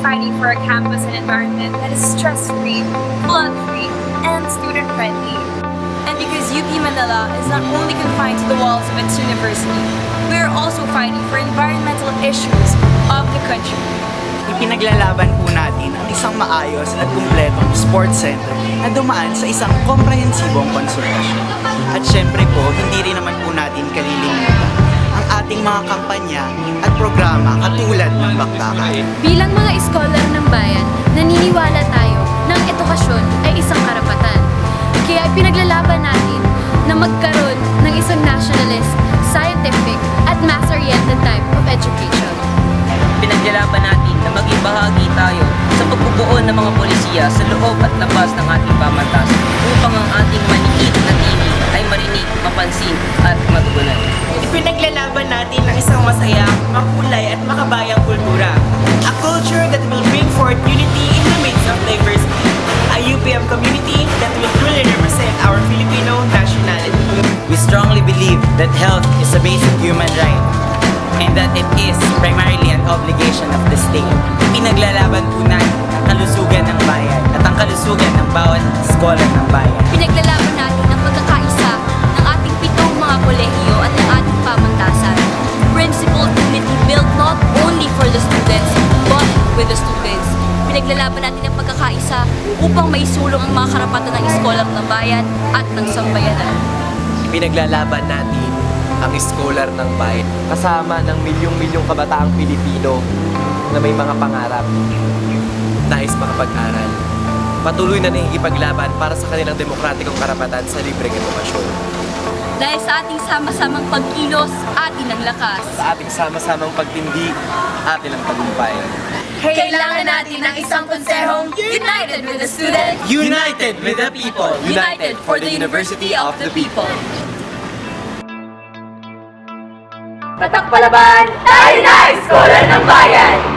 fighting for a campus and environment that is stress-free, flood-free, and student-friendly. And because UP Manila is not only confined to the walls of its university, we are also fighting for environmental issues of the country. Ipinaglalaban po natin ang isang maayos at kumpletong sports center na dumaan sa isang komprehensibong konsultasyon. At syempre po, hindi rin naman po natin kalilimutan ang ating mga kampanya at programa katulad ng Bakbakan. Bilang mga iskolar ng bayan, naniniwala tayo na ang edukasyon ay isang karapatan. Kaya ipinaglalaban natin na magkaroon ng isang nationalist, scientific, at mass-oriented type of education. Pinaglalaban natin na maging bahagi tayo sa pagbubuo ng mga polisiya sa loob at labas ng ating pamantasan upang ang ating maniit na tinig ay marinig, mapansin at matugunan. Ipinaglalaban natin ang isang masaya, makulay at makabayang kultura. A culture that will bring forth unity in the midst of diversity. A UPM community that will truly represent our Filipino nationality. We strongly believe that health is a basic human right and that it is primarily an obligation of the state. Pinaglalaban po natin ang kalusugan ng bayan at ang kalusugan ng bawat eskola ng bayan. Pinaglalaban natin ang pagkakaisa ng ating 7 mga kolehiyo at ng ating pamantasan. Principled unity built not only for the students, but with the students. Pinaglalaban natin ang pagkakaisa upang maisulong ang mga karapatan ng iskolar ng bayan at ng sambayanan. Pinaglalaban natin ang iskolar ng bayan kasama ng milyong-milyong kabataang Pilipino na may mga pangarap, nais makapag-aral. Patuloy na nakikipaglaban para sa kanilang demokratikong karapatan sa libreng edukasyon. Dahil sa ating sama-samang pagkilos, atin ang lakas. Sa ating sama-samang pagtindi, atin ang tagumpay. Kailangan natin ng isang konsehong united with the students, United with the people! united for the University of the People. Tatak palaban, tayo na, Iskolar ng Bayan!